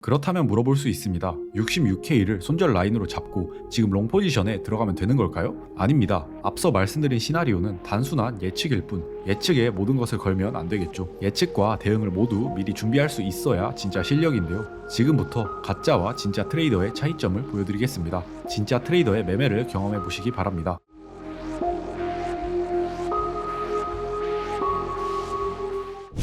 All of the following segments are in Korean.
그렇다면 물어볼 수 있습니다. 66K를 손절 라인으로 잡고 지금 롱 포지션에 들어가면 되는 걸까요? 아닙니다. 앞서 말씀드린 시나리오는 단순한 예측일 뿐, 예측에 모든 것을 걸면 안 되겠죠. 예측과 대응을 모두 미리 준비할 수 있어야 진짜 실력인데요. 지금부터 가짜와 진짜 트레이더의 차이점을 보여드리겠습니다. 진짜 트레이더의 매매를 경험해 보시기 바랍니다.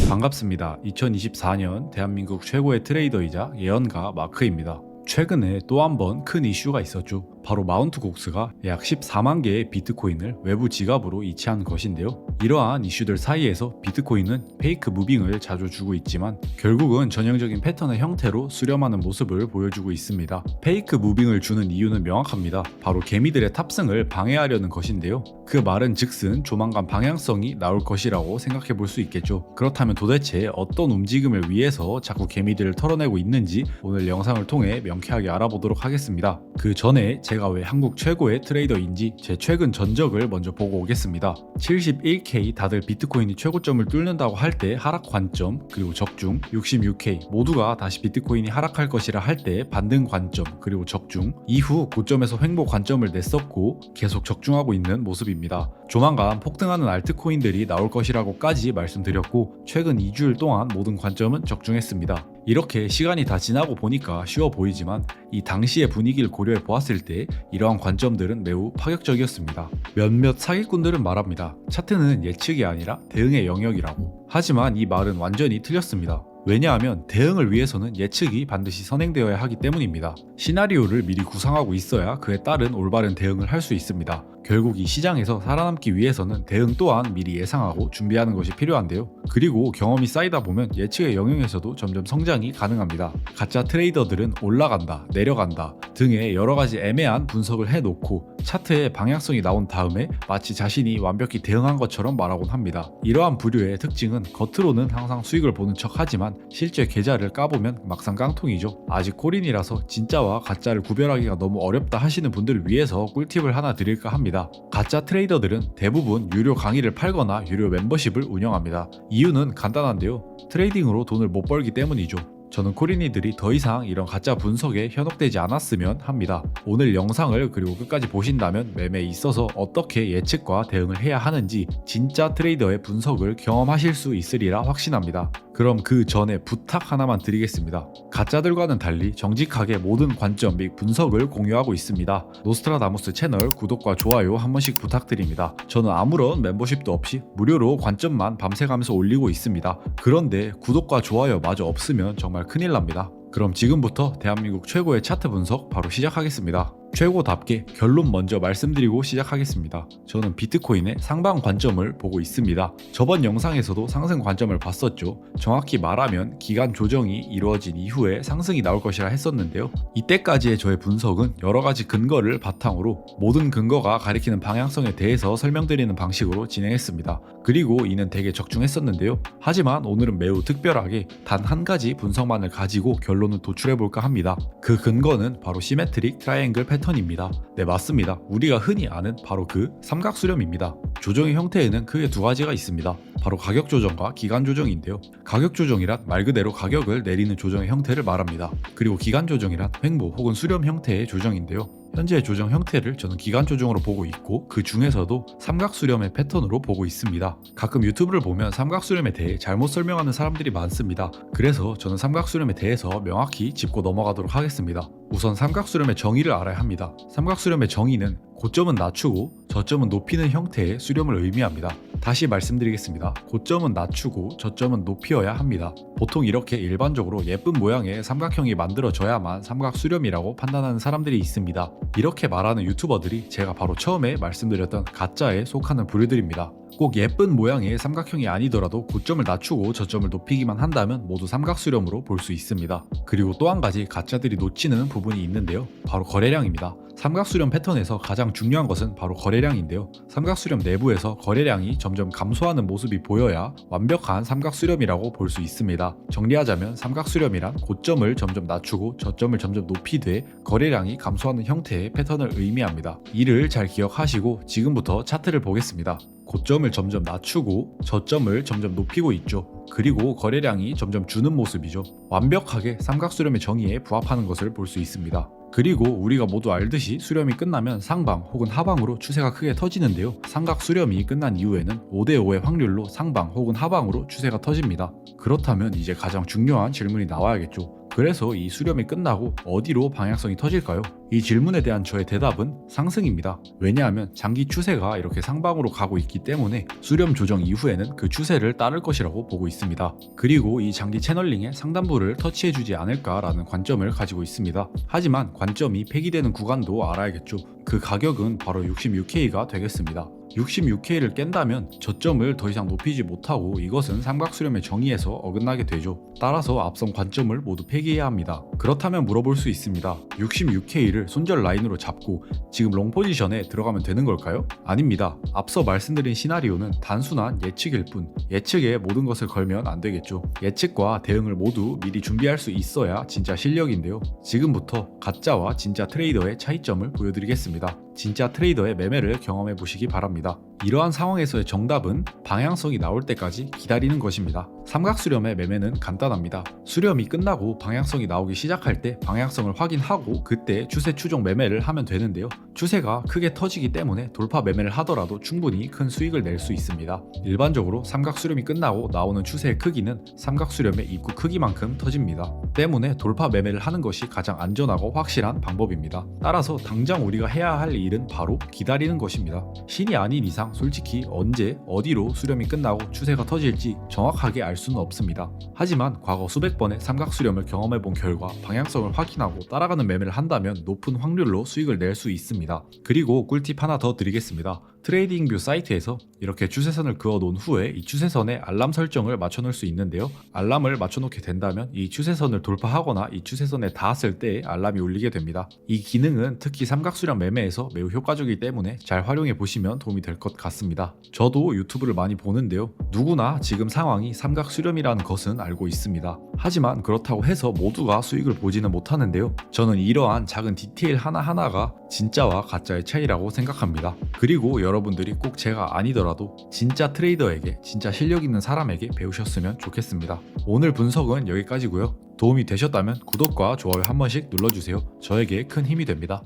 반갑습니다. 2024년 대한민국 최고의 트레이더이자 예언가 마크입니다. 최근에 또 한 번 큰 이슈가 있었죠. 바로 마운트 곡스가 약 14만 개의 비트코인을 외부 지갑으로 이체한 것인데요. 이러한 이슈들 사이에서 비트코인은 페이크 무빙을 자주 주고 있지만 결국은 전형적인 패턴의 형태로 수렴하는 모습을 보여주고 있습니다. 페이크 무빙을 주는 이유는 명확합니다. 바로 개미들의 탑승을 방해하려는 것인데요. 그 말은 즉슨 조만간 방향성이 나올 것이라고 생각해 볼 수 있겠죠. 그렇다면 도대체 어떤 움직임을 위해서 자꾸 개미들을 털어내고 있는지 오늘 영상을 통해 명쾌하게 알아보도록 하겠습니다. 그 전에 제가 왜 한국 최고의 트레이더인지 제 최근 전적을 먼저 보고 오겠습니다. 71K 다들 비트코인이 최고점을 뚫는다고 할 때 하락 관점, 그리고 적중, 66K 모두가 다시 비트코인이 하락할 것이라 할 때 반등 관점, 그리고 적중, 이후 고점에서 횡보 관점을 냈었고 계속 적중하고 있는 모습입니다. 조만간 폭등하는 알트코인들이 나올 것이라고까지 말씀드렸고 최근 2주일 동안 모든 관점은 적중했습니다. 이렇게 시간이 다 지나고 보니까 쉬워 보이지만 이 당시의 분위기를 고려해 보았을 때 이러한 관점들은 매우 파격적이었습니다. 몇몇 사기꾼들은 말합니다. 차트는 예측이 아니라 대응의 영역이라고. 하지만 이 말은 완전히 틀렸습니다. 왜냐하면 대응을 위해서는 예측이 반드시 선행되어야 하기 때문입니다. 시나리오를 미리 구상하고 있어야 그에 따른 올바른 대응을 할 수 있습니다. 결국 이 시장에서 살아남기 위해서는 대응 또한 미리 예상하고 준비하는 것이 필요한데요. 그리고 경험이 쌓이다 보면 예측의 영역에서도 점점 성장이 가능합니다. 가짜 트레이더들은 올라간다, 내려간다 등의 여러가지 애매한 분석을 해놓고 차트의 방향성이 나온 다음에 마치 자신이 완벽히 대응한 것처럼 말하곤 합니다. 이러한 부류의 특징은 겉으로는 항상 수익을 보는 척하지만 실제 계좌를 까보면 막상 깡통이죠. 아직 코린이라서 진짜와 가짜를 구별하기가 너무 어렵다 하시는 분들을 위해서 꿀팁을 하나 드릴까 합니다. 가짜 트레이더들은 대부분 유료 강의를 팔거나 유료 멤버십을 운영합니다. 이유는 간단한데요. 트레이딩으로 돈을 못 벌기 때문이죠. 저는 코린이들이 더 이상 이런 가짜 분석에 현혹되지 않았으면 합니다. 오늘 영상을 그리고 끝까지 보신다면 매매에 있어서 어떻게 예측과 대응을 해야 하는지 진짜 트레이더의 분석을 경험하실 수 있으리라 확신합니다. 그럼 그 전에 부탁 하나만 드리겠습니다. 가짜들과는 달리 정직하게 모든 관점 및 분석을 공유하고 있습니다. 노스트라다무스 채널 구독과 좋아요 한 번씩 부탁드립니다. 저는 아무런 멤버십도 없이 무료로 관점만 밤새 가면서 올리고 있습니다. 그런데 구독과 좋아요 마저 없으면 정말 큰일 납니다. 그럼 지금부터 대한민국 최고의 차트 분석 바로 시작하겠습니다. 최고답게 결론 먼저 말씀드리고 시작하겠습니다. 저는 비트코인의 상방 관점을 보고 있습니다. 저번 영상에서도 상승 관점을 봤었죠. 정확히 말하면 기간 조정이 이루어진 이후에 상승이 나올 것이라 했었는데요. 이때까지의 저의 분석은 여러가지 근거를 바탕으로 모든 근거가 가리키는 방향성에 대해서 설명드리는 방식으로 진행했습니다. 그리고 이는 되게 적중했었는데요. 하지만 오늘은 매우 특별하게 단 한 가지 분석만을 가지고 결론을 도출해볼까 합니다. 그 근거는 바로 시메트릭 트라이앵글 패턴입니다. 네, 맞습니다. 우리가 흔히 아는 바로 그 삼각수렴입니다. 조정의 형태에는 크게 두 가지가 있습니다. 바로 가격 조정과 기간 조정인데요. 가격 조정이란 말 그대로 가격을 내리는 조정의 형태를 말합니다. 그리고 기간 조정이란 횡보 혹은 수렴 형태의 조정인데요. 현재의 조정 형태를 저는 기간 조정으로 보고 있고 그 중에서도 삼각수렴의 패턴으로 보고 있습니다. 가끔 유튜브를 보면 삼각수렴에 대해 잘못 설명하는 사람들이 많습니다. 그래서 저는 삼각수렴에 대해서 명확히 짚고 넘어가도록 하겠습니다. 우선 삼각수렴의 정의를 알아야 합니다. 삼각수렴의 정의는 고점은 낮추고 저점은 높이는 형태의 수렴을 의미합니다. 다시 말씀드리겠습니다. 고점은 낮추고 저점은 높이어야 합니다. 보통 이렇게 일반적으로 예쁜 모양의 삼각형이 만들어져야만 삼각수렴이라고 판단하는 사람들이 있습니다. 이렇게 말하는 유튜버들이 제가 바로 처음에 말씀드렸던 가짜에 속하는 부류들입니다. 꼭 예쁜 모양의 삼각형이 아니더라도 고점을 낮추고 저점을 높이기만 한다면 모두 삼각수렴으로 볼 수 있습니다. 그리고 또 한 가지 가짜들이 놓치는 부분이 있는데요. 바로 거래량입니다. 삼각수렴 패턴에서 가장 중요한 것은 바로 거래량인데요. 삼각수렴 내부에서 거래량이 점점 감소하는 모습이 보여야 완벽한 삼각수렴이라고 볼 수 있습니다. 정리하자면 삼각수렴이란 고점을 점점 낮추고 저점을 점점 높이되 거래량이 감소하는 형태의 패턴을 의미합니다. 이를 잘 기억하시고 지금부터 차트를 보겠습니다. 고점을 점점 낮추고 저점을 점점 높이고 있죠. 그리고 거래량이 점점 주는 모습이죠. 완벽하게 삼각수렴의 정의에 부합하는 것을 볼 수 있습니다. 그리고 우리가 모두 알듯이 수렴이 끝나면 상방 혹은 하방으로 추세가 크게 터지는데요. 삼각 수렴이 끝난 이후에는 5대5의 확률로 상방 혹은 하방으로 추세가 터집니다. 그렇다면 이제 가장 중요한 질문이 나와야겠죠. 그래서 이 수렴이 끝나고 어디로 방향성이 터질까요? 이 질문에 대한 저의 대답은 상승입니다. 왜냐하면 장기 추세가 이렇게 상방으로 가고 있기 때문에 수렴 조정 이후에는 그 추세를 따를 것이라고 보고 있습니다. 그리고 이 장기 채널링의 상단부를 터치해주지 않을까라는 관점을 가지고 있습니다. 하지만 관점이 폐기되는 구간도 알아야겠죠. 그 가격은 바로 66K가 되겠습니다. 66K를 깬다면 저점을 더 이상 높이지 못하고 이것은 삼각수렴의 정의에서 어긋나게 되죠. 따라서 앞선 관점을 모두 폐기해야 합니다. 그렇다면 물어볼 수 있습니다. 66K를 손절 라인으로 잡고 지금 롱 포지션에 들어가면 되는 걸까요? 아닙니다. 앞서 말씀드린 시나리오는 단순한 예측일 뿐 예측에 모든 것을 걸면 안 되겠죠. 예측과 대응을 모두 미리 준비할 수 있어야 진짜 실력인데요. 지금부터 가짜와 진짜 트레이더의 차이점을 보여드리겠습니다. 진짜 트레이더의 매매를 경험해 보시기 바랍니다. 이러한 상황에서의 정답은 방향성이 나올 때까지 기다리는 것입니다. 삼각수렴의 매매는 간단합니다. 수렴이 끝나고 방향성이 나오기 시작할 때 방향성을 확인하고 그때 추세 추종 매매를 하면 되는데요. 추세가 크게 터지기 때문에 돌파 매매를 하더라도 충분히 큰 수익을 낼 수 있습니다. 일반적으로 삼각수렴이 끝나고 나오는 추세의 크기는 삼각수렴의 입구 크기만큼 터집니다. 때문에 돌파 매매를 하는 것이 가장 안전하고 확실한 방법입니다. 따라서 당장 우리가 해야 할 일은 바로 기다리는 것입니다. 신이 아닌 이상 솔직히 언제 어디로 수렴이 끝나고 추세가 터질지 정확하게 알 수는 없습니다. 하지만 과거 수백 번의 삼각수렴을 경험해 본 결과 방향성을 확인하고 따라가는 매매를 한다면 높은 확률로 수익을 낼 수 있습니다. 그리고 꿀팁 하나 더 드리겠습니다. 트레이딩뷰 사이트에서 이렇게 추세선을 그어 놓은 후에 이 추세선에 알람 설정을 맞춰 놓을 수 있는데요. 알람을 맞춰 놓게 된다면 이 추세선을 돌파하거나 이 추세선에 닿았을 때 알람이 울리게 됩니다. 이 기능은 특히 삼각수렴 매매에서 매우 효과적이기 때문에 잘 활용해 보시면 도움이 될 것 같습니다. 저도 유튜브를 많이 보는데요. 누구나 지금 상황이 삼각수렴이라는 것은 알고 있습니다. 하지만 그렇다고 해서 모두가 수익을 보지는 못하는데요. 저는 이러한 작은 디테일 하나하나가 진짜와 가짜의 차이라고 생각합니다. 그리고 여러분들이 꼭 제가 아니더라도 진짜 트레이더에게 진짜 실력 있는 사람에게 배우셨으면 좋겠습니다. 오늘 분석은 여기까지고요. 도움이 되셨다면 구독과 좋아요 한 번씩 눌러주세요. 저에게 큰 힘이 됩니다.